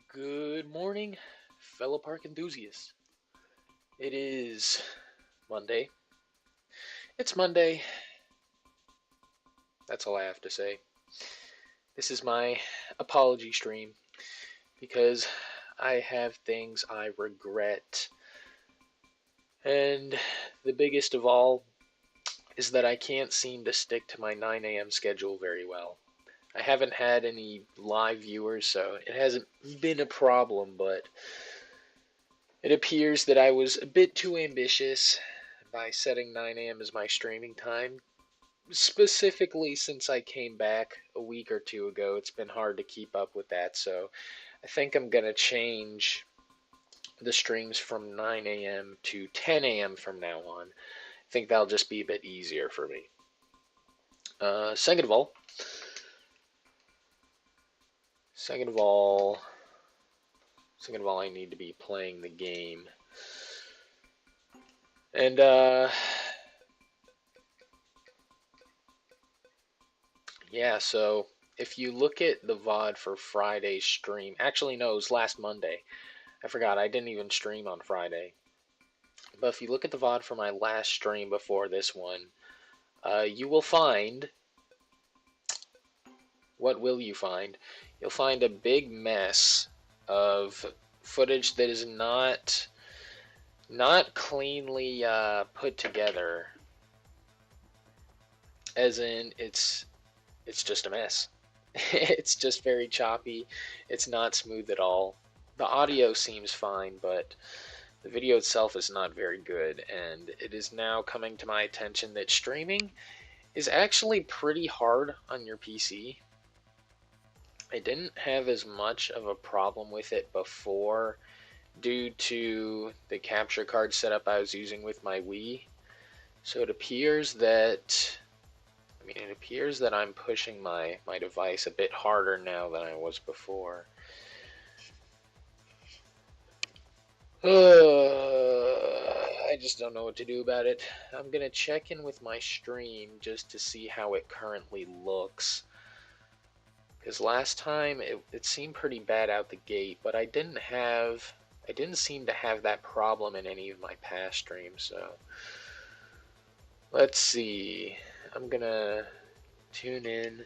Good morning, fellow park enthusiasts. It is Monday. It's Monday. That's all I have to say. This is my apology stream because I have things I regret. And the biggest of all is that I can't seem to stick to my 9 a.m. schedule very well. I haven't had any live viewers, so it hasn't been a problem, but it appears that I was a bit too ambitious by setting 9 a.m. as my streaming time. Specifically, since I came back a week or two ago, it's been hard to keep up with that. So I think I'm going to change the streams from 9 a.m. to 10 a.m. from now on. I think that'll just be a bit easier for me. Uh, second of all, second of all, second of all, I need to be playing the game. And yeah, so if you look at the VOD for Friday's stream, actually no, it was last Monday. I forgot I didn't even stream on Friday. But if you look at the VOD for my last stream before this one, you will find. What will you find? You'll find a big mess of footage that is not cleanly put together. As in, it's just a mess. It's just very choppy. It's not smooth at all. The audio seems fine, but the video itself is not very good, and it is now coming to my attention that streaming is actually pretty hard on your PC. I didn't have as much of a problem with it before due to the capture card setup I was using with my Wii. So it appears that I'm pushing my device a bit harder now than I was before. I just don't know what to do about it. I'm gonna check in with my stream just to see how it currently looks. Because last time it seemed pretty bad out the gate, but I didn't seem to have that problem in any of my past streams, so let's see. I'm gonna tune in.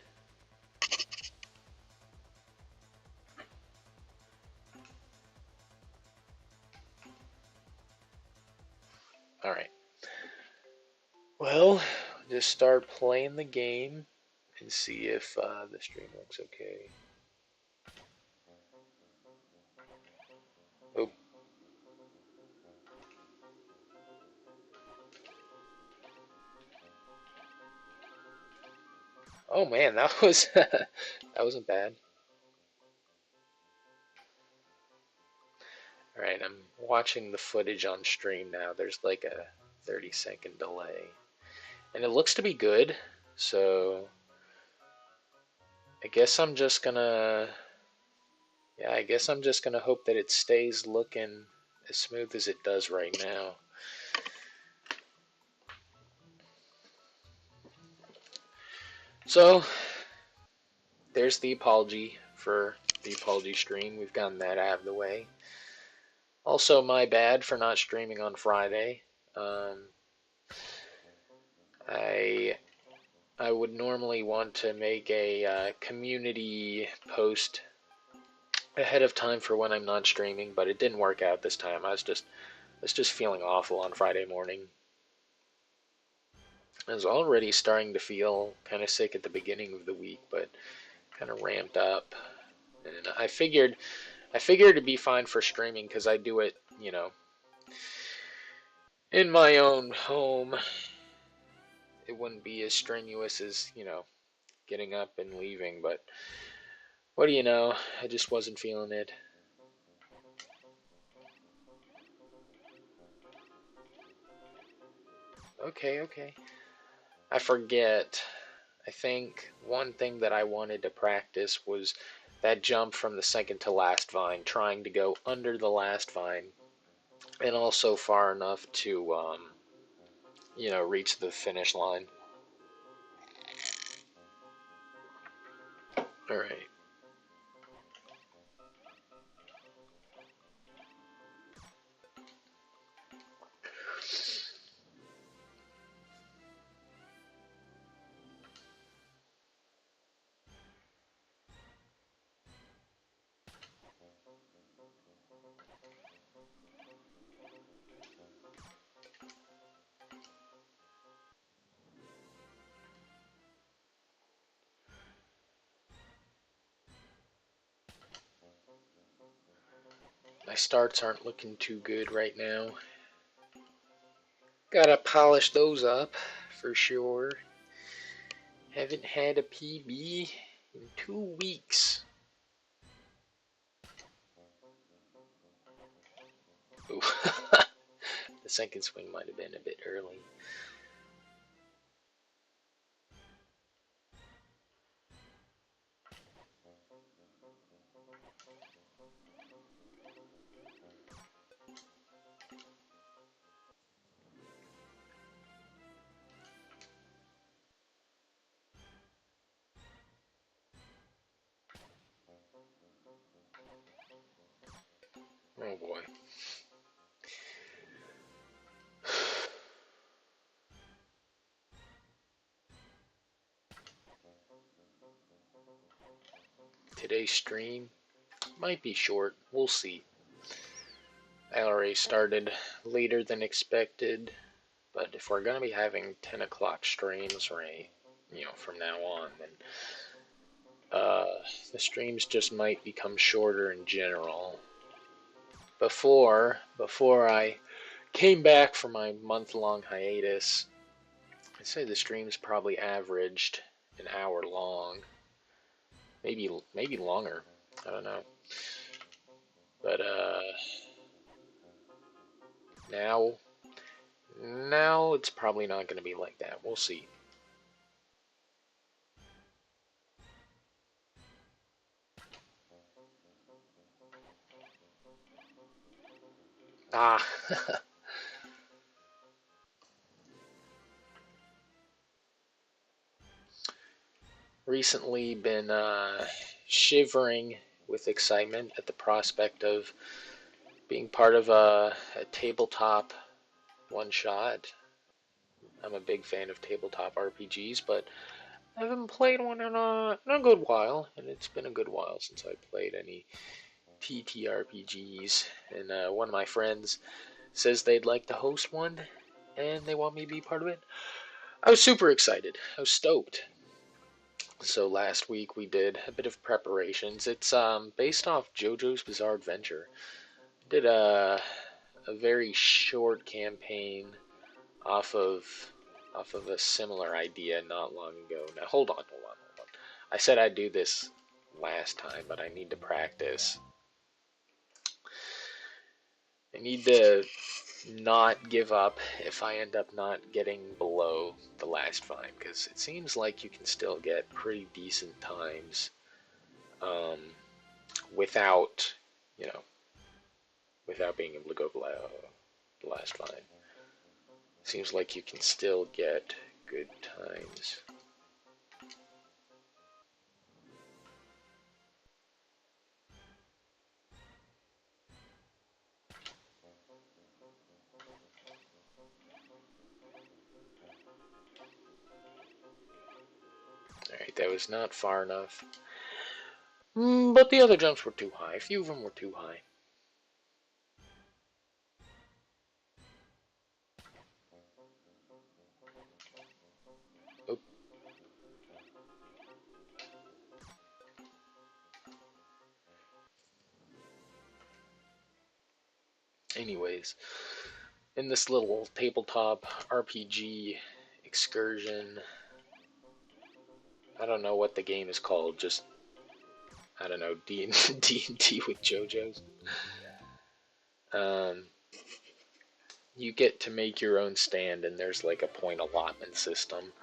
Alright. Well, just start playing the game and see if the stream looks okay. Oh, oh man, that was that wasn't bad. Alright, I'm watching the footage on stream now. There's like a 30-second delay. And it looks to be good, so I guess I'm just gonna yeah, I guess I'm just gonna hope that it stays looking as smooth as it does right now. So there's the apology for the apology stream. We've gotten that out of the way. Also, my bad for not streaming on Friday. Um, I I would normally want to make a community post ahead of time for when I'm not streaming, but it didn't work out this time. I was just feeling awful on Friday morning. I was already starting to feel kind of sick at the beginning of the week, but kind of ramped up. And I figured it'd be fine for streaming because I do it, in my own home. It wouldn't be as strenuous as, getting up and leaving, but what do you know? I just wasn't feeling it. Okay, okay. I forget. I think one thing that I wanted to practice was that jump from the second to last vine, trying to go under the last vine, and also far enough to, reach the finish line. All right. My starts aren't looking too good right now. Gotta polish those up for sure. Haven't had a PB in 2 weeks. Ooh. The second swing might have been a bit early. Oh boy. Today's stream might be short. We'll see. I already started later than expected, but if we're gonna be having 10 o'clock streams, right, from now on, then the streams just might become shorter in general. Before I came back from my month-long hiatus, I'd say the streams probably averaged an hour long, maybe longer. I don't know, but now it's probably not going to be like that. We'll see. Ah. Recently been shivering with excitement at the prospect of being part of a tabletop one-shot. I'm a big fan of tabletop RPGs, but I haven't played one in a good while, and it's been a good while since I played any TTRPGs. And one of my friends says they'd like to host one, and they want me to be part of it. I was super excited. I was stoked. So last week we did a bit of preparations. It's based off JoJo's Bizarre Adventure. Did a very short campaign off of a similar idea not long ago. Now hold on. I said I'd do this last time, but I need to practice. I need to not give up if I end up not getting below the last find, because it seems like you can still get pretty decent times without, you know, without being able to go below the last find. Seems like you can still get good times. Alright, that was not far enough. But the other jumps were too high. A few of them were too high. Oh. Anyways, in this little tabletop RPG excursion, I don't know what the game is called, just, I don't know, D&D with JoJo's. You get to make your own stand, and there's like a point allotment system.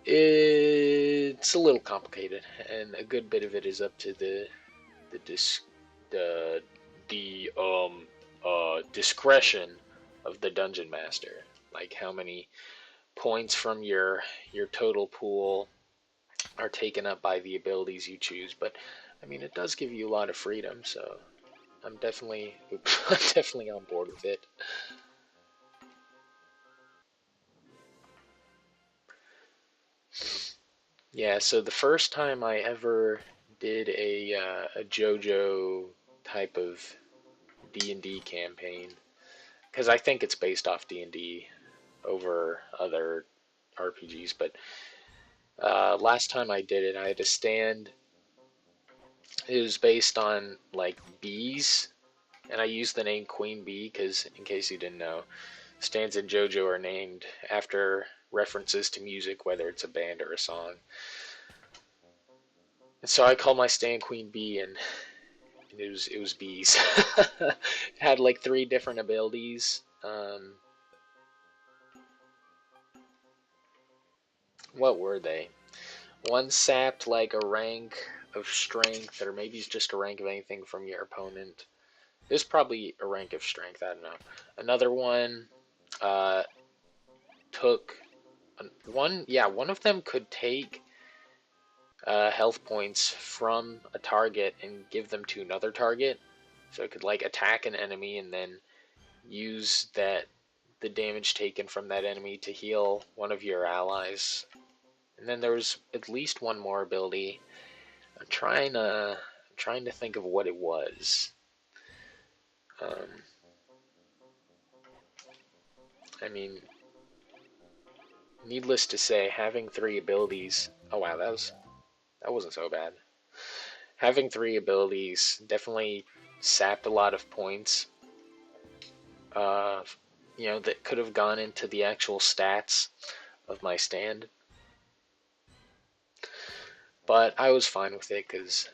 It's a little complicated, and a good bit of it is up to the discretion of the dungeon master. Like how many points from your total pool are taken up by the abilities you choose. But I mean, it does give you a lot of freedom, so I'm definitely I'm definitely on board with it. Yeah, so the first time I ever did a JoJo type of D&D campaign, because I think it's based off D&D over other RPGs, but last time I did it, I had to stand It was based on like bees, and I used the name Queen Bee because, in case you didn't know, Stans and JoJo are named after references to music, whether it's a band or a song. And so I called my stand Queen Bee, and it was bees. It had like three different abilities. What were they? One sapped like a rank of strength, or maybe it's just a rank of anything from your opponent. There's probably a rank of strength. I don't know. Another one uh, took one. Yeah, one of them could take health points from a target and give them to another target. So it could like attack an enemy and then use the damage taken from that enemy to heal one of your allies. And then there was at least one more ability. I'm trying to think of what it was. Um, I mean, needless to say, having three abilities. Oh wow, that wasn't so bad. Having three abilities definitely sapped a lot of points. Uh, that could have gone into the actual stats of my stand, but I was fine with it because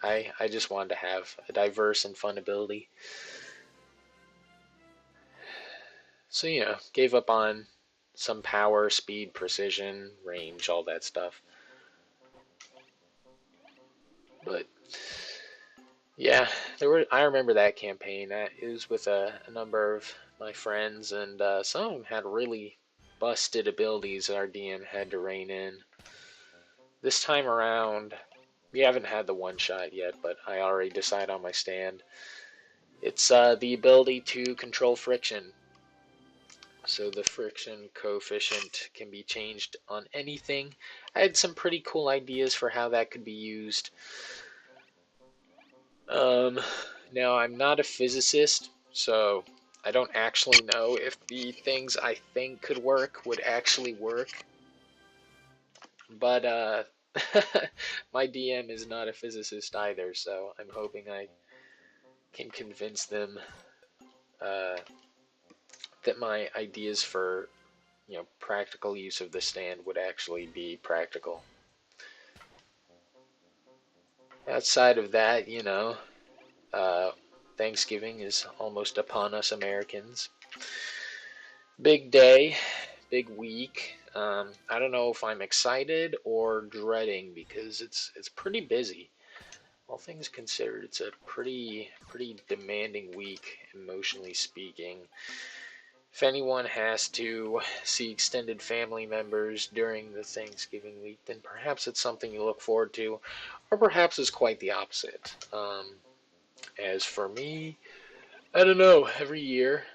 I just wanted to have a diverse and fun ability. So, gave up on some power, speed, precision, range, all that stuff. But yeah, I remember that campaign. It was with a number of my friends, and some of them had really busted abilities that our DM had to rein in. This time around, we haven't had the one shot yet, but I already decided on my stand. It's the ability to control friction. So the friction coefficient can be changed on anything. I had some pretty cool ideas for how that could be used. Um, Now, I'm not a physicist, so I don't actually know if the things I think could work would actually work. But my DM is not a physicist either, so I'm hoping I can convince them uh, that my ideas for practical use of the stand would actually be practical. Outside of that, uh, Thanksgiving is almost upon us Americans. Big day, big week. I don't know if I'm excited or dreading because it's pretty busy. All things considered, it's a pretty demanding week emotionally speaking. If anyone has to see extended family members during the Thanksgiving week, then perhaps it's something you look forward to, or perhaps it's quite the opposite. As for me, I don't know. Every year,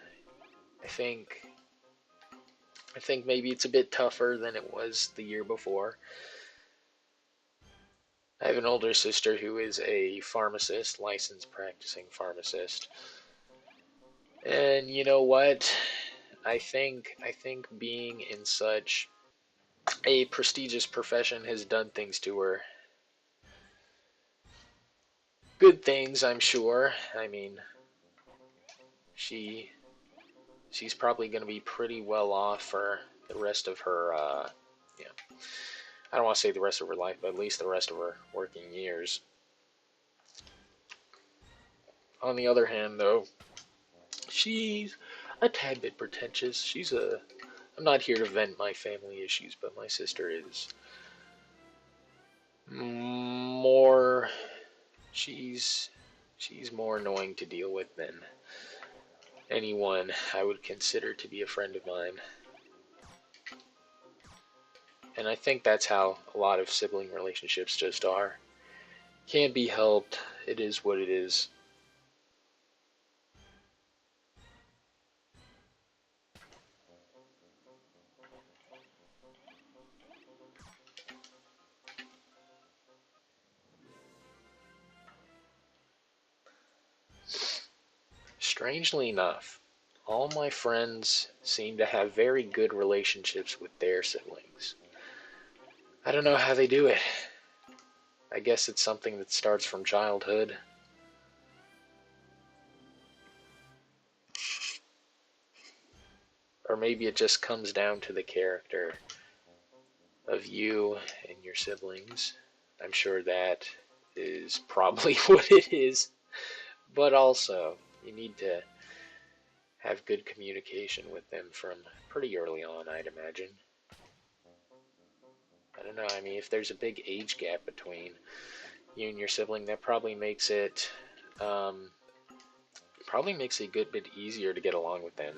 I think I think maybe it's a bit tougher than it was the year before. I have an older sister who is a pharmacist, licensed practicing pharmacist. And you know what? I think being in such a prestigious profession has done things to her. Good things, I'm sure. I mean, she she's probably going to be pretty well off for the rest of her yeah, I don't want to say the rest of her life, but at least the rest of her working years. On the other hand, though, she's a tad bit pretentious. I'm not here to vent my family issues, but my sister is more. She's she's more annoying to deal with than anyone I would consider to be a friend of mine. And I think that's how a lot of sibling relationships just are. Can't be helped. It is what it is. Strangely enough, all my friends seem to have very good relationships with their siblings. I don't know how they do it. I guess it's something that starts from childhood. Or maybe it just comes down to the character of you and your siblings. I'm sure that is probably what it is. But also, you need to have good communication with them from pretty early on, I'd imagine. I don't know, I mean, if there's a big age gap between you and your sibling, that probably makes it a good bit easier to get along with them.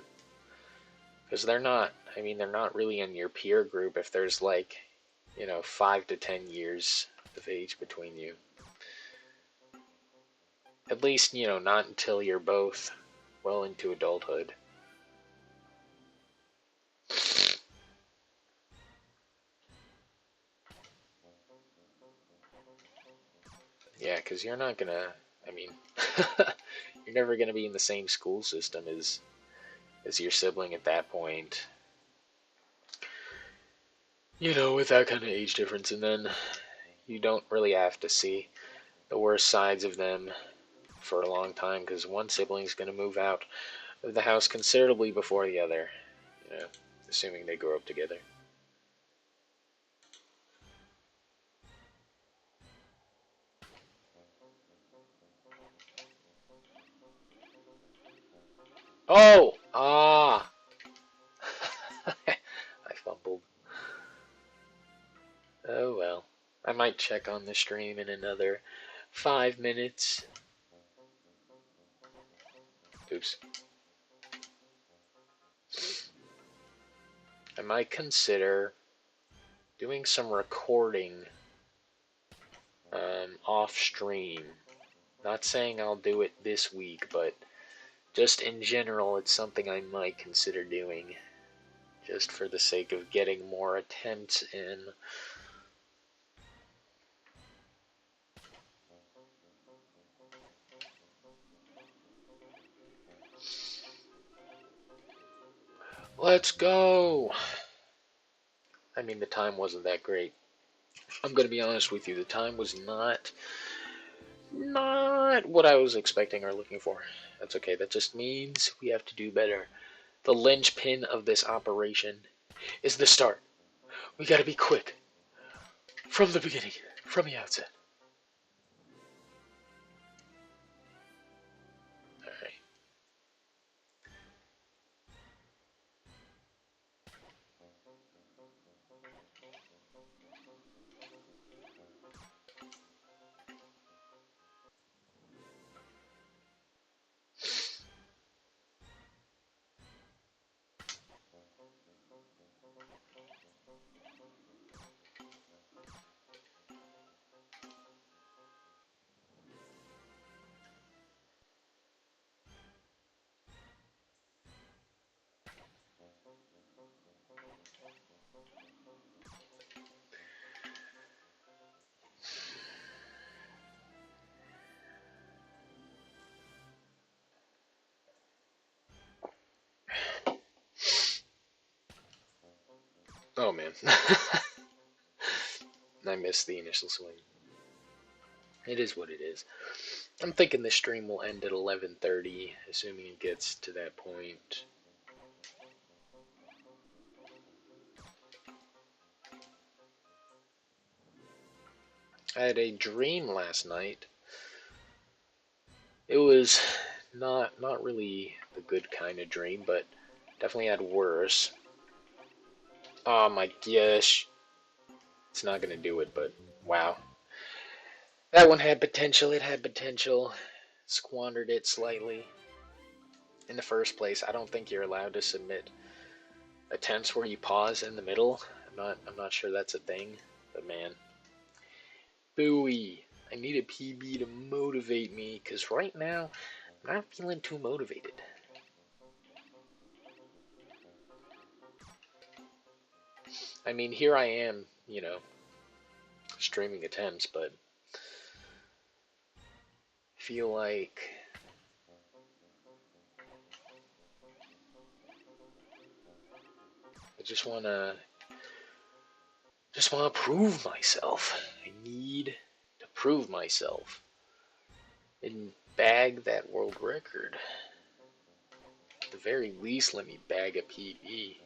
Because they're not really in your peer group if there's like, 5 to 10 years of age between you. At least, not until you're both well into adulthood. Yeah, because you're not gonna, I mean, you're never gonna be in the same school system as your sibling at that point. With that kind of age difference, and then you don't really have to see the worst sides of them for a long time because one sibling's going to move out of the house considerably before the other, you know, assuming they grow up together. Oh! Ah! I fumbled. Oh well. I might check on the stream in another 5 minutes. Oops. I might consider doing some recording off stream. Not saying I'll do it this week, but just in general, it's something I might consider doing. Just for the sake of getting more attempts in. Let's go! I mean, the time wasn't that great. I'm gonna be honest with you, the time was not what I was expecting or looking for. That's okay, that just means we have to do better. The linchpin of this operation is the start. We gotta be quick. From the beginning. From the outset. Alright. Oh man. I missed the initial swing. It is what it is. I'm thinking this stream will end at 11:30, assuming it gets to that point. I had a dream last night. It was not really the good kind of dream, but definitely had worse. Oh my gosh. It's not gonna do it, but wow. That one had potential, it had potential. Squandered it slightly. In the first place, I don't think you're allowed to submit attempts where you pause in the middle. I'm not sure that's a thing, but man. Booey. I need a PB to motivate me, because right now, I'm not feeling too motivated. I mean, here I am, streaming attempts, but feel like I just wanna prove myself. I need to prove myself and bag that world record. At the very least, let me bag a PB.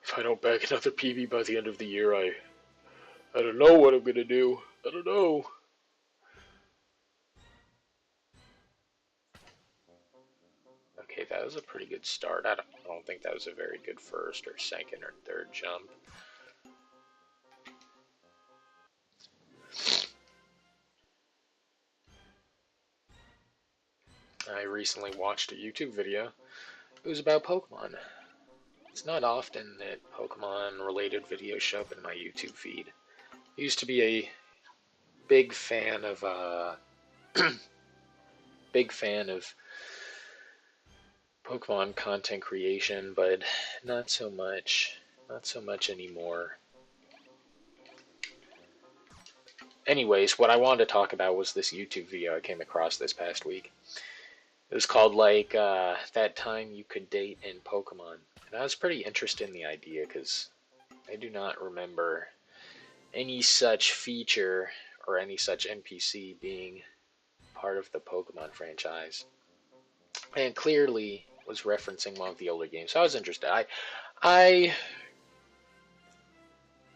If I don't bag another PB by the end of the year, I don't know what I'm gonna do. I don't know. Okay, that was a pretty good start. I don't think that was a very good first or second or third jump. I recently watched a YouTube video. It was about Pokemon. It's not often that Pokemon related videos show up in my YouTube feed. I used to be a big fan of big fan of Pokemon content creation, but not so much anymore. Anyways, what I wanted to talk about was this YouTube video I came across this past week. It was called That Time You Could Date in Pokemon. And I was pretty interested in the idea because I do not remember any such feature or any such NPC being part of the Pokemon franchise. And clearly was referencing one of the older games. So I was interested. I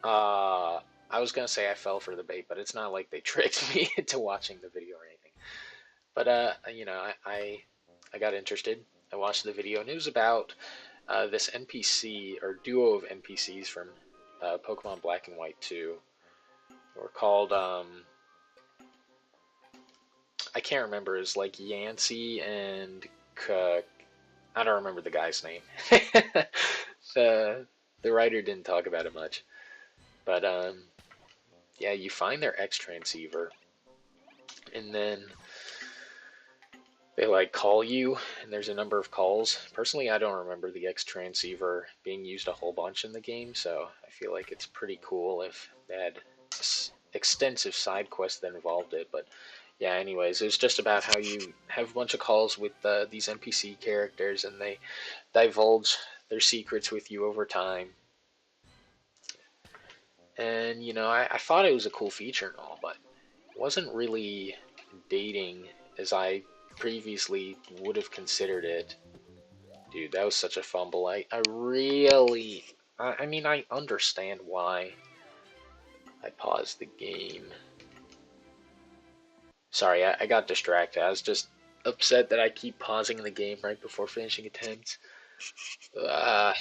I was gonna say I fell for the bait, but it's not like they tricked me into watching the video or anything. But I got interested. I watched the video, and it was about this NPC or duo of NPCs from Pokemon Black and White 2. They were called I can't remember. It's like Yancey and I don't remember the guy's name. the the writer didn't talk about it much, but yeah, you find their X transceiver, and then they like call you, and there's a number of calls. Personally, I don't remember the X transceiver being used a whole bunch in the game, so I feel like it's pretty cool if they had extensive side quests that involved it. But yeah, anyways, it was just about how you have a bunch of calls with these NPC characters, and they divulge their secrets with you over time. And I thought it was a cool feature and all, but it wasn't really dating as I previously would have considered it. Dude, that was such a fumble. I mean, I understand why I paused the game. Sorry, I got distracted. I was just upset that I keep pausing the game right before finishing attempts. Uh,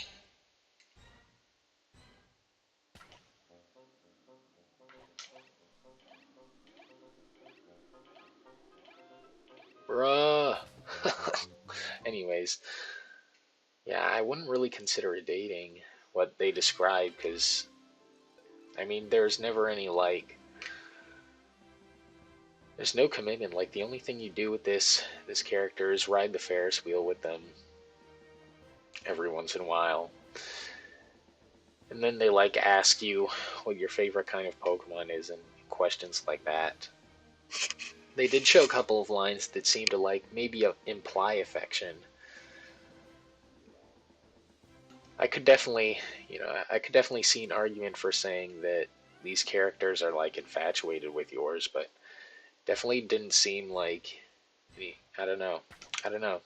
bruh. Anyways, yeah, I wouldn't really consider it dating what they describe because, I mean, there's never any there's no commitment. Like the only thing you do with this character is ride the Ferris wheel with them every once in a while. And then they ask you what your favorite kind of Pokemon is and questions like that. They did show a couple of lines that seemed to maybe imply affection. I could definitely, I could definitely see an argument for saying that these characters are infatuated with yours, but definitely didn't seem like any. I don't know. I don't know.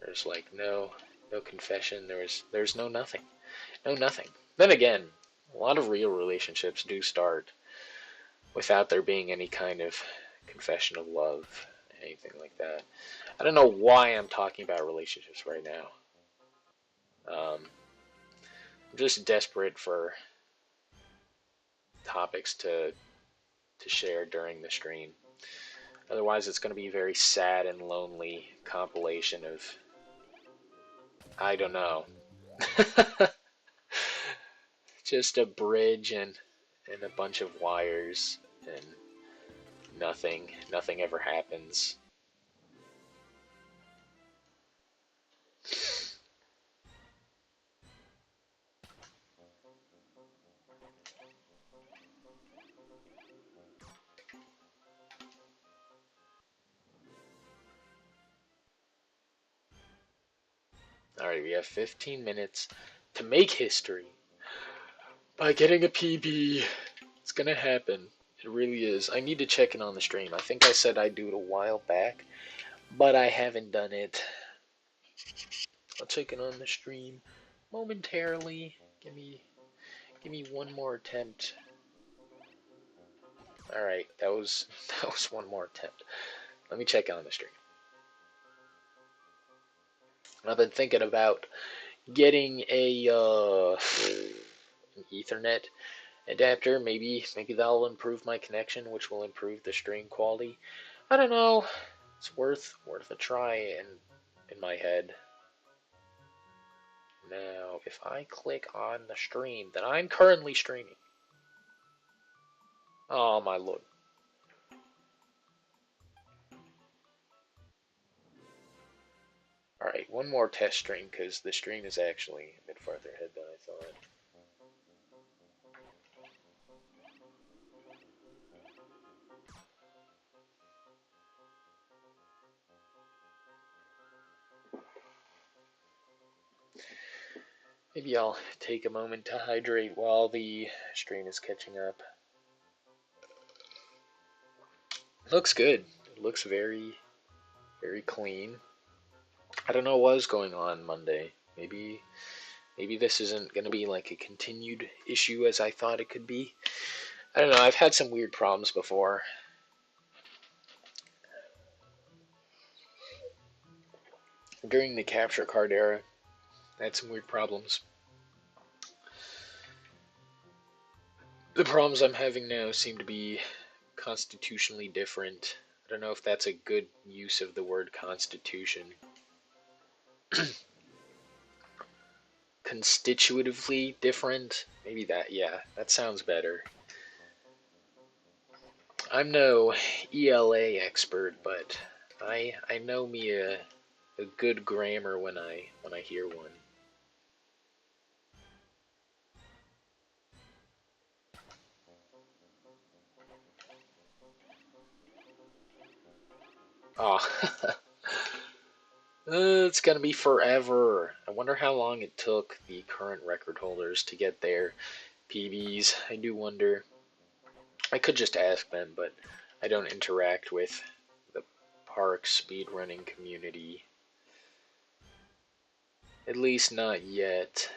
There's no confession. There's no nothing. No nothing. Then again, a lot of real relationships do start without there being any kind of confession of love, anything like that. I don't know why I'm talking about relationships right now. I'm just desperate for topics to share during the stream. Otherwise, it's going to be a very sad and lonely compilation of, I don't know, just a bridge and a bunch of wires and nothing ever happens. Alright, we have 15 minutes to make history by getting a PB It's gonna happen. It really is. I need to check in on the stream. I think I said I'd do it a while back, but I haven't done it. I'll check in on the stream momentarily. Give me one more attempt. All right, that was one more attempt. Let me check on the stream. I've been thinking about getting a an Ethernet adapter. Maybe that'll improve my connection, which will improve the stream quality. I don't know. It's worth a try in my head. Now, if I click on the stream that I'm currently streaming, oh my lord. All right, one more test stream because the stream is actually a bit farther ahead than I thought. Maybe I'll take a moment to hydrate while the stream is catching up. Looks good. It looks very, very clean. I don't know what was going on Monday. Maybe this isn't going to be like a continued issue as I thought it could be. I don't know. I've had some weird problems before. During the capture card era, I had some weird problems. The problems I'm having now seem to be constitutionally different. I don't know if that's a good use of the word constitution. Constitutively different? Maybe that, yeah, that sounds better. I'm no ELA expert, but I know me a good grammar when I hear one. Oh, it's gonna be forever. I wonder how long it took the current record holders to get their PBs. I do wonder. I could just ask them, but I don't interact with the park speedrunning community. At least not yet.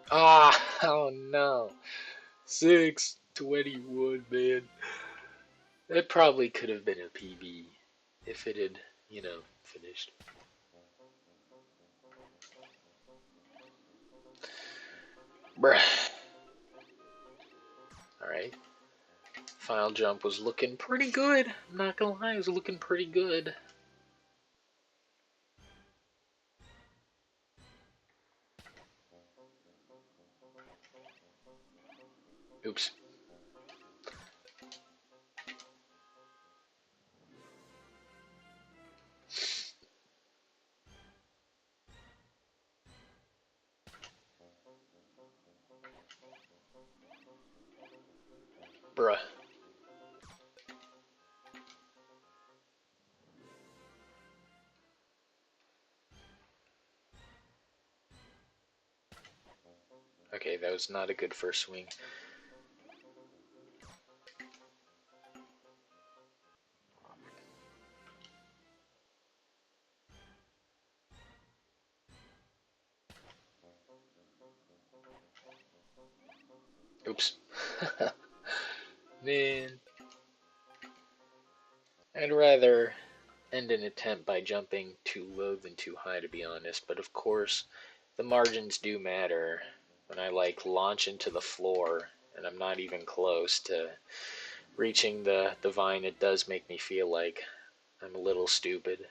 Ah, oh no. 6:21, man. That probably could have been a PB if it had, finished. Bruh. Alright. Final jump was looking pretty good. I'm not gonna lie, it was looking pretty good. Oops. Bruh. Okay, that was not a good first swing. Oops. Man. I'd rather end an attempt by jumping too low than too high, to be honest. But of course, the margins do matter. When I launch into the floor and I'm not even close to reaching the vine, it does make me feel like I'm a little stupid.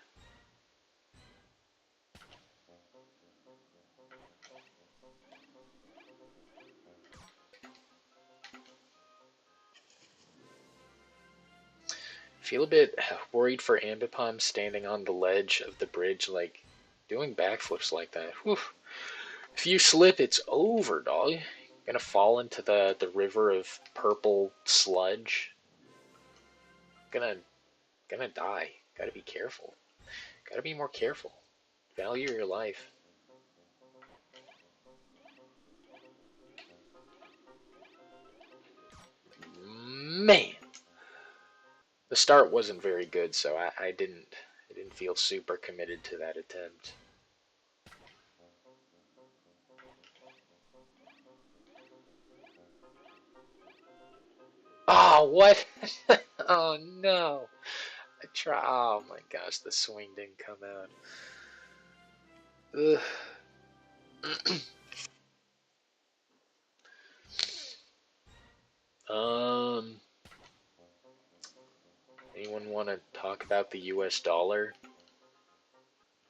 Feel a bit worried for Ambipom standing on the ledge of the bridge, doing backflips like that. Whew. If you slip, it's over, dog. You're gonna fall into the river of purple sludge. Gonna gonna die. Gotta be careful. Gotta be more careful. Value your life. Man, the start wasn't very good, so I didn't feel super committed to that attempt. Oh, what? Oh no! I try. Oh my gosh, the swing didn't come out. Ugh. um, anyone want to talk about the U.S. dollar?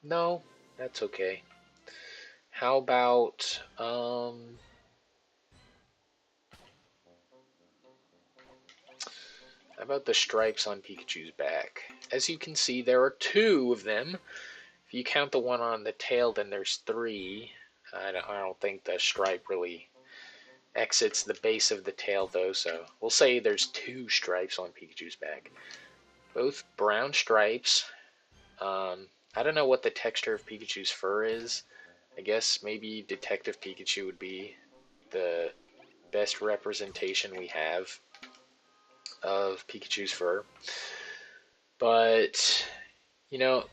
No, that's okay. How about how about the stripes on Pikachu's back? As you can see, there are two of them. If you count the one on the tail, then there's three. I don't think the stripe really exits the base of the tail though, so we'll say there's two stripes on Pikachu's back. Both brown stripes. I don't know what the texture of Pikachu's fur is. I guess maybe Detective Pikachu would be the best representation we have of Pikachu's fur. But, you know,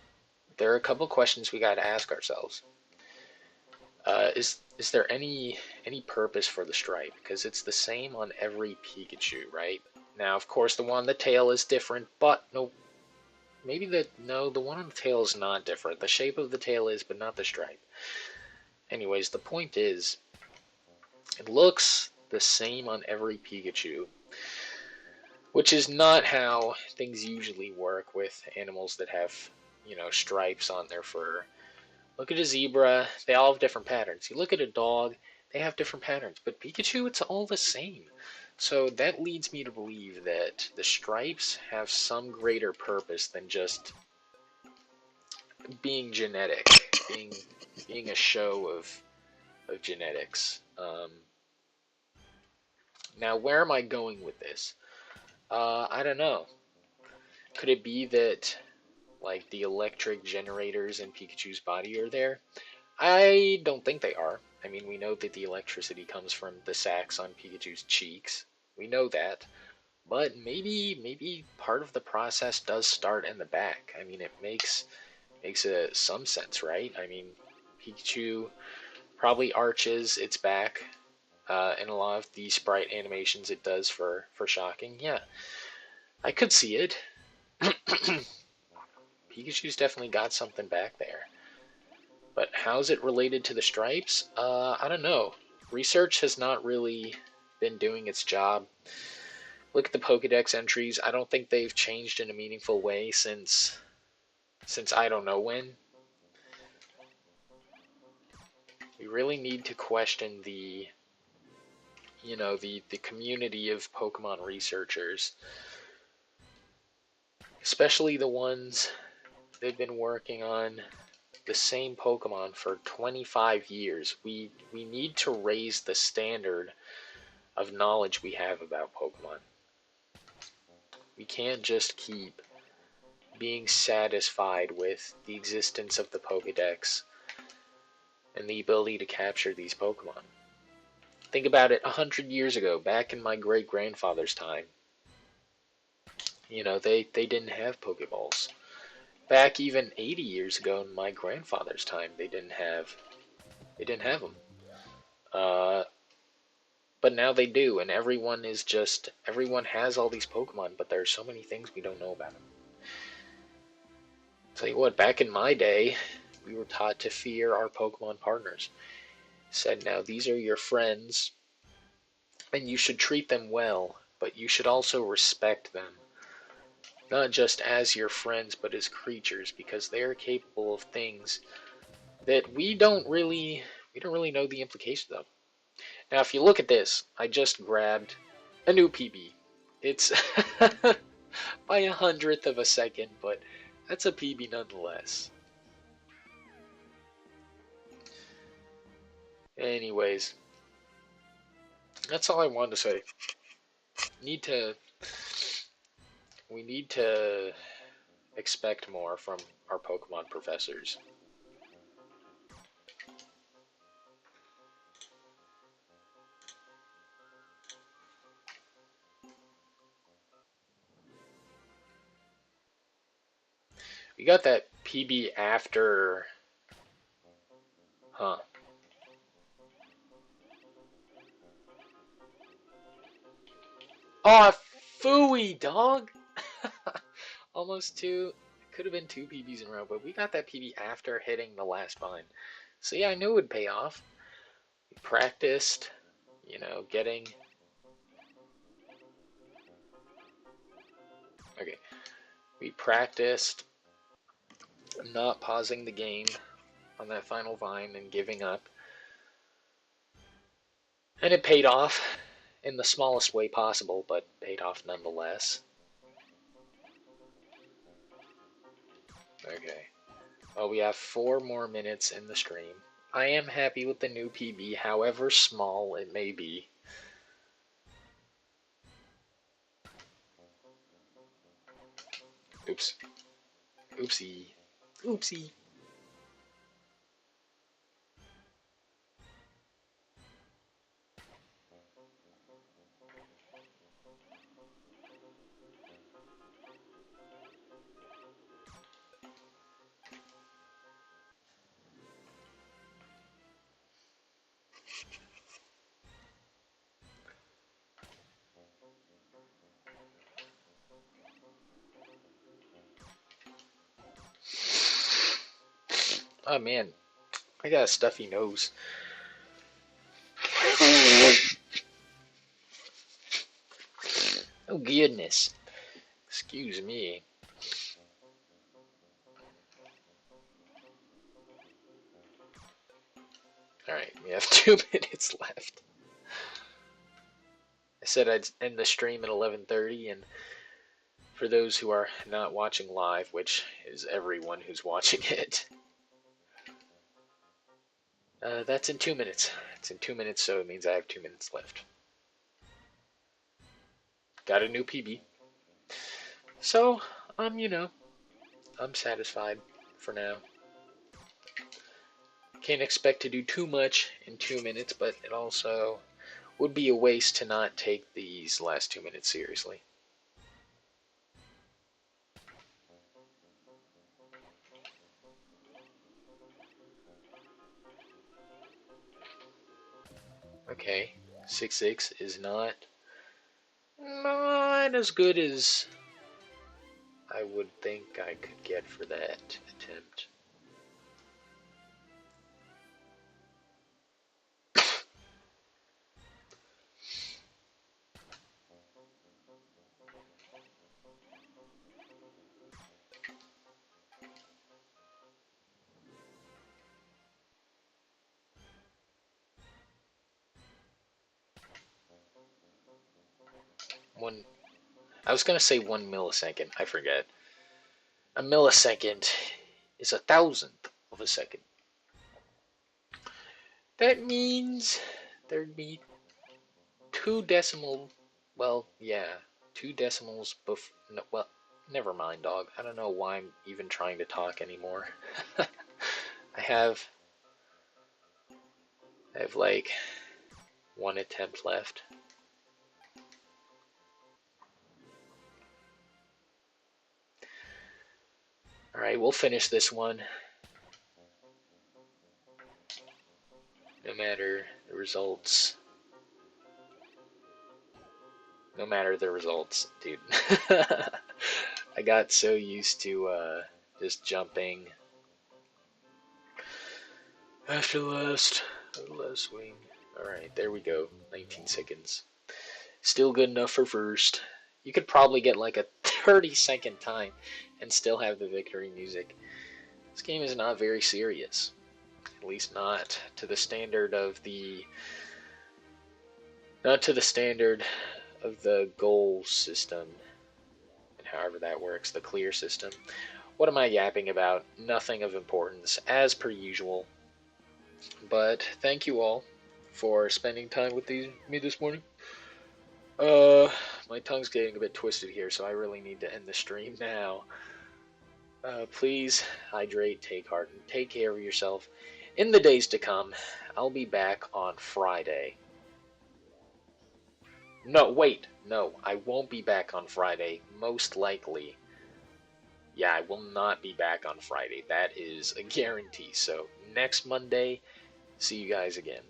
there are a couple questions we got to ask ourselves. Is there any purpose for the stripe? Because it's the same on every Pikachu, right? Now, of course, the one on the tail is different, but no, maybe the one on the tail is not different. The shape of the tail is, but not the stripe. Anyways, the point is, it looks the same on every Pikachu, which is not how things usually work with animals that have, stripes on their fur. Look at a zebra, they all have different patterns. You look at a dog, they have different patterns. But Pikachu, it's all the same. So that leads me to believe that the stripes have some greater purpose than just being genetic, being a show of genetics. Now, where am I going with this? I don't know. Could it be that like the electric generators in Pikachu's body are there? I don't think they are. I mean, we know that the electricity comes from the sacs on Pikachu's cheeks. We know that. But maybe part of the process does start in the back. I mean, it makes some sense, right? I mean, Pikachu probably arches its back in a lot of the sprite animations it does for shocking. Yeah, I could see it. Pikachu's definitely got something back there. But how's it related to the stripes? I don't know. Research has not really been doing its job. Look at the Pokedex entries. I don't think they've changed in a meaningful way since I don't know when. We really need to question the community of Pokemon researchers, especially the ones they've been working on the same Pokemon for 25 years. We need to raise the standard of knowledge we have about Pokemon. We can't just keep being satisfied with the existence of the Pokedex and the ability to capture these Pokemon. Think about it 100 years ago, back in my great grandfather's time. They didn't have Pokeballs. Back even 80 years ago in my grandfather's time, they didn't have them. Uh, but now they do, and everyone has all these Pokemon, but there are so many things we don't know about them. Tell you what, back in my day, we were taught to fear our Pokemon partners. Said, now these are your friends, and you should treat them well, but you should also respect them. Not just as your friends, but as creatures, because they are capable of things that we don't really know the implications of. Now, if you look at this, I just grabbed a new PB. It's by 100th of a second, but that's a PB nonetheless. Anyways, that's all I wanted to say. Need to we need to expect more from our Pokemon professors. We got that PB after, huh? Oh, phooey, dog! Almost two. Could have been two PBs in a row, but we got that PB after hitting the last vine. So yeah, I knew it would pay off. We practiced, getting. Okay, we practiced not pausing the game on that final vine and giving up. And it paid off in the smallest way possible, but paid off nonetheless. Okay. Well, we have 4 more minutes in the stream. I am happy with the new PB, however small it may be. Oops. Oopsie. Oopsie. Oh man, I got a stuffy nose. Oh goodness. Excuse me. Alright, we have 2 minutes left. I said I'd end the stream at 11:30, and for those who are not watching live, which is everyone who's watching it, that's in 2 minutes. It's in 2 minutes, so it means I have 2 minutes left. Got a new PB. So, I'm satisfied for now. Can't expect to do too much in 2 minutes, but it also would be a waste to not take these last 2 minutes seriously. Okay, 6-6 is not as good as I would think I could get for that attempt. I was gonna say 1 millisecond. I forget. A millisecond is 1,000th of a second. That means there'd be 2 decimal. Well, yeah, 2 decimals. No, well, never mind, dog. I don't know why I'm even trying to talk anymore. I have like 1 attempt left. Alright, we'll finish this one. No matter the results. No matter the results, dude. I got so used to just jumping after the last swing. Alright, there we go. 19 seconds. Still good enough for first. You could probably get like a 30-second time and still have the victory music. This game is not very serious. At least not to the standard of the goal system, and however that works, the clear system. What am I yapping about? Nothing of importance, as per usual. But thank you all for spending time with me this morning. Uh, my tongue's getting a bit twisted here, so I really need to end the stream now. Please hydrate, take heart, and take care of yourself. In the days to come, I'll be back on Friday. No, wait, no, I won't be back on Friday. Most likely. Yeah, I will not be back on Friday. That is a guarantee. So, next Monday, see you guys again.